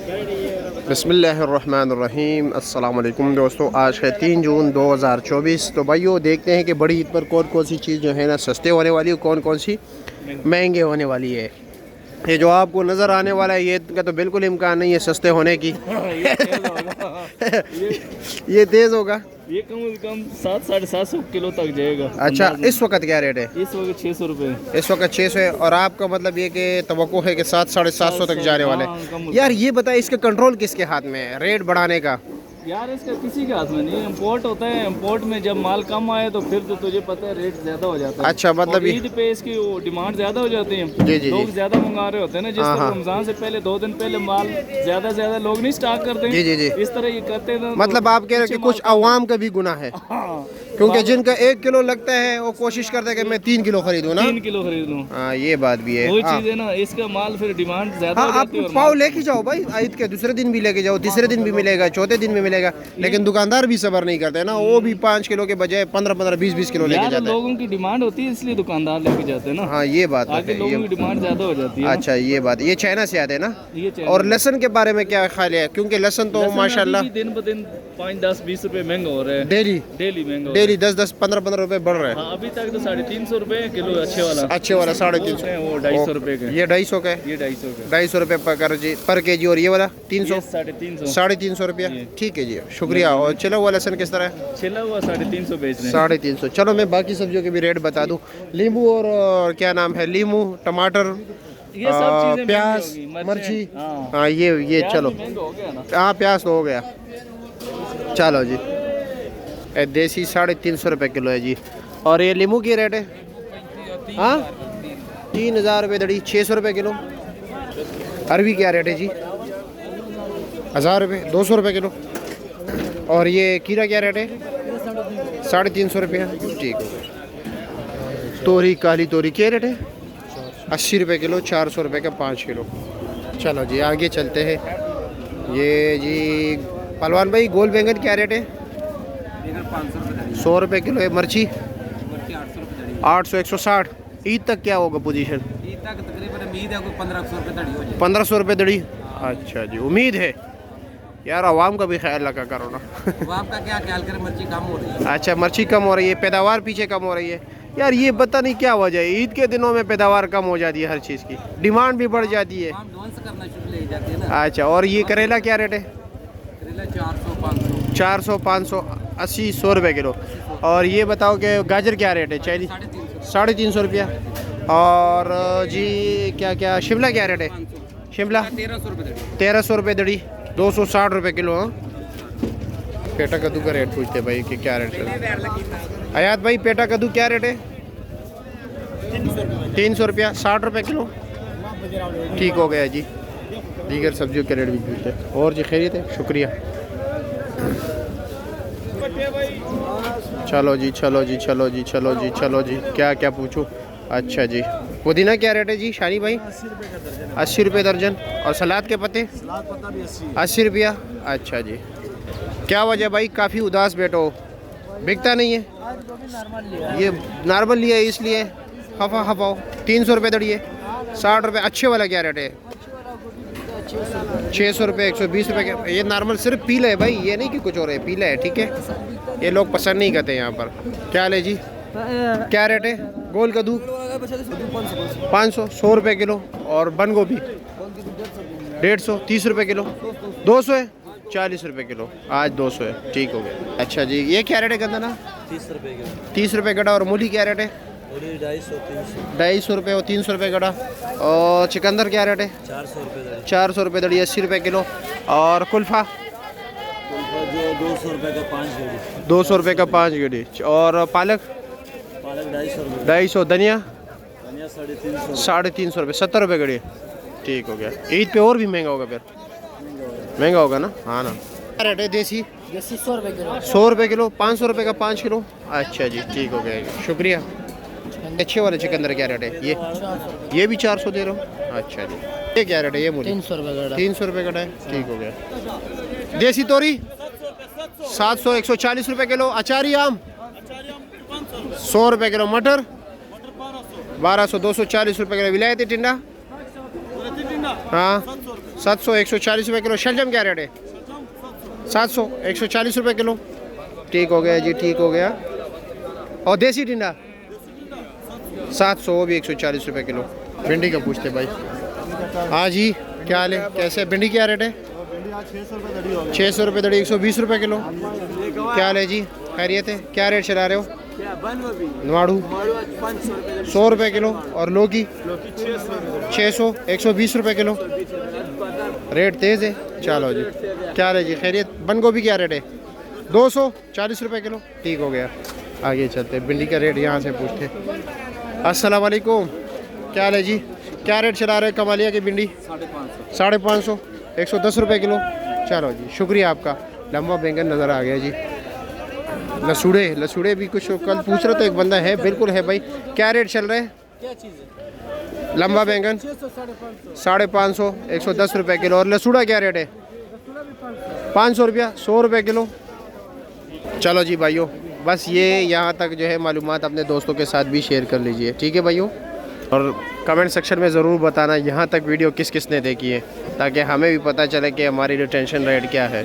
बिस्मिल्लाहिर्रहमानिर्रहीम। अस्सलाम वालेकुम दोस्तों, आज है 3 जून 2024। तो भाइयों देखते हैं कि बड़ी ईद पर कौन कौन सी चीज़ जो है ना सस्ते होने वाली है, कौन कौन सी महंगे होने वाली है। ये जो आपको नज़र आने वाला है ये का तो बिल्कुल इम्कान नहीं है सस्ते होने की। ये तेज़ होगा, ये कम से कम 700-750 किलो तक जाएगा। अच्छा, इस वक्त क्या रेट है? इस वक्त 600 रुपये। इस वक्त 600 है। और आपका मतलब ये कि तवक्को है कि 700-750 तक जाने वाले। यार ये बताए इसका कंट्रोल किसके हाथ में है रेट बढ़ाने का? यार इसका किसी के हाथ में नहीं, इम्पोर्ट होता है। इम्पोर्ट में जब माल कम आए तो फिर तो तुझे पता है रेट ज्यादा हो जाता है। अच्छा, मतलब ईद पे इसकी वो डिमांड ज्यादा हो जाती है। जी जी लोग ज्यादा मंगा रहे होते हैं ना, जिस तरह रमजान से पहले 2 दिन पहले माल ज्यादा लोग नहीं स्टॉक करते। जी जी जी, इस तरह ये करते हैं। मतलब आप कह रहे हैं कि कुछ अवाम का भी गुनाह है। क्योंकि जिनका 1 किलो लगता है वो कोशिश करते हैं कि मैं 3 किलो खरीदूं ना, 3 किलो खरीद लूं। हाँ ये बात भी है। वही चीज है ना, इसका माल फिर डिमांड ज्यादा हो आप जाती है। पाव लेके जाओ भाई, ईद के दूसरे दिन भी लेके जाओ, तीसरे दिन भी मिलेगा, चौथे दिन भी मिलेगा। लेकिन दुकानदार भी सबर नहीं करते ना, वो भी 5 किलो के बजाय 15-15, 20-20 किलो लेके जाते हैं। लोगों की डिमांड होती है इसलिए दुकानदार लेके जाते हैं ना। हाँ ये बात आगे है, लोगों की डिमांड ज्यादा हो जाती है। अच्छा ये बात, ये चाइना से आते हैं ना। ये और लहसुन के बारे में क्या ख्याल है? क्योंकि लहसुन तो माशाल्लाह दिन ब दिन 5-10-20 रुपए महंगा हो रहा है। डेली महंगा, डेली 10-10, 15-15 रुपए बढ़ रहे हैं। हाँ, अभी तक तो 350 रुपए किलो अच्छे वाला 350। वो 250 रुपए का। ये 250 का है। ये 250 का, 250 रुपए पर के जी। और ये वाला 300, 350 रुपया। ठीक है जी, शुक्रिया। और चलो हुआ लहसुन किस तरह है? छिला हुआ 350 बेच रहे हैं। 350। चलो मैं बाकी सब्जियों के भी रेट बता दूं। नींबू और क्या नाम है, नींबू, टमाटर, ये सब चीजें प्याज, मिर्ची। हाँ ये चलो, हाँ प्याज तो हो गया। चलो जी, देसी 350 रुपये किलो है जी। और ये नींबू की रेट है? हाँ 3000 रुपये दड़ी, 600 रुपये किलो। अरबी क्या रेट है जी? 1000 रुपये, 200 रुपये किलो। और ये खीरा क्या रेट है? 350 रुपये। ठीक है। तोरी, काली तोरी क्या रेट है? 80 रुपये किलो, 400 रुपये का 5 किलो। चलो जी आगे चलते हैं। ये जी पहलवान भाई, गोल बैंगन क्या रेट है? 100 रुपये किलो है। मिर्ची 800, 160। ईद तक क्या होगा पोजीशन? ईद तक तकरीबन उम्मीद है 1500 रुपये दड़ी हो जाए। 1500 रुपये दड़ी। अच्छा जी, उम्मीद है। यार आवाम का भी ख्याल रखा करो ना। आवाम का क्या ख्याल करें, मिर्ची कम हो रही है। अच्छा, मिर्ची कम हो रही है, पैदावार पीछे कम हो रही है। यार ये पता नहीं क्या वजह है, ईद के दिनों में पैदावार कम हो जाती है, हर चीज़ की डिमांड भी बढ़ जाती है। एडवांस करना शुरू ले जाते हैं ना। अच्छा, और ये करेला क्या रेट है? करेला 400-500। 400, 500, 80, 100 रुपये किलो। और ये बताओ कि गाजर क्या रेट है? चाइनीज 350 रुपया। और जी क्या क्या, शिमला क्या रेट है? शिमला 1300 रुपये दड़ी। 1300 रुपये दड़ी, 260 रुपये किलो। हाँ, पेटा कद्दू का रेट पूछते भाई कि क्या रेट है। आयात भाई, पेटा कद्दू क्या रेट है? 300 रुपया, 60 रुपये किलो। ठीक हो गया जी। दीगर सब्जियों के रेट भी पूछते। और जी खैरियत है, शुक्रिया। चलो जी चलो जी चलो जी चलो जी चलो जी, क्या क्या पूछूं? अच्छा जी, पुदीना क्या रेट है जी शानी भाई? 80 रुपये दर्जन। और सलाद के पत्ते? 80 रुपया। अच्छा जी, क्या वजह भाई, काफ़ी उदास बैठो, बिकता नहीं है? ये नॉर्मल लिया है इसलिए हफा हफाओ। 300 रुपये दड़ी है, 60 रुपये। अच्छे वाला क्या रेट है? 600 रुपये, 120 रुपये के। ये नॉर्मल सिर्फ पीला है भाई, ये नहीं कि कुछ और है, पीला है। ठीक है, ये लोग पसंद नहीं करते यहाँ पर। क्या ले जी, क्या रेट है? गोल कद्दू 500, 100 रुपये किलो। और बंद गोभी 150, 30 रुपये किलो। 200 है, 40 रुपये किलो। आज 200 है। ठीक हो गया। अच्छा जी, ये क्या रेट है गंदना? 30 रुपये का। 30 रुपये गड़ा। और मूली क्या रेट है? 250 रुपये और 300 रुपये गड़ा। और चिकंदर क्या रेट है? 400 रुपये दड़ी। 400 रुपये दड़ी, 80 रुपये किलो। और कुल्फ़ा जो 200 रुपये का 5 गेड़ी। 200 रुपये का 5 गेड़ी। और पालक 250 रुपये। 250। धनिया 350। 350 रुपये, 70 रुपये गड़ी। ठीक हो गया। ईद पे और भी महंगा होगा फिर? महंगा होगा ना। हाँ ना। क्या रेट है देसी? 100 रुपये किलो। 100 रुपये किलो, 500 रुपये का 5 किलो। अच्छा जी, ठीक हो गया, शुक्रिया। अच्छे वाले चिकंदर क्या रेट है? ये भी 400 दे रहा हूँ। अच्छा जी, ये क्या रेट है? ये मूली 300 रुपये का। 300 रुपये का है। ठीक हो गया। देसी तोरी 700, 140 रुपये किलो। अचारी आम 100 रुपये किलो। मटर 1200, 240 रुपये किलो। विलायती टिंडा हाँ 700 140 रुपये किलो। शलजम क्या रेट है? 700 140 रुपये किलो। ठीक हो गया जी, ठीक हो गया। और देसी टिंडा 700, वो भी 140 रुपये किलो। भिंडी का पूछते भाई। हाँ जी, क्या हाल है, कैसे? भिंडी क्या रेट है? 600 रुपये दड़ी, 120 रुपये किलो। क्या हाल है जी, खैरियत है? क्या रेट चला रहे हो? नवाड़ू 100 रुपये किलो। और लौकी 600 120 रुपये किलो। रेट तेज़ है। चलो जी, क्या हाल है जी, खैरियत? बंद गोभी क्या रेट है? 240 रुपये किलो। ठीक हो गया, आगे चलते। भिंडी का रेट यहाँ से पूछते। अस्सलाम वालेकुम, क्या हाल है जी, क्या रेट चला रहे हैं कमालिया की भिंडी? 550 110 रुपये किलो। चलो जी, शुक्रिया आपका। लंबा बैंगन नज़र आ गया जी। लसूड़े भी कुछ कल पूछ रहा था एक बंदा, है बिल्कुल है भाई। क्या रेट चल रहे हैं? क्या चीज़ है? लंबा बैंगन 550 110 रुपये किलो। और लसूड़ा क्या रेट है? 500 रुपया, 100 रुपये किलो। चलो जी भाइयों, बस ये यहाँ तक जो है मालूमात अपने दोस्तों के साथ भी शेयर कर लीजिए, ठीक है भाइयों। और कमेंट सेक्शन में ज़रूर बताना यहाँ तक वीडियो किस किस ने देखी है, ताकि हमें भी पता चले कि हमारी रिटेंशन रेट क्या है।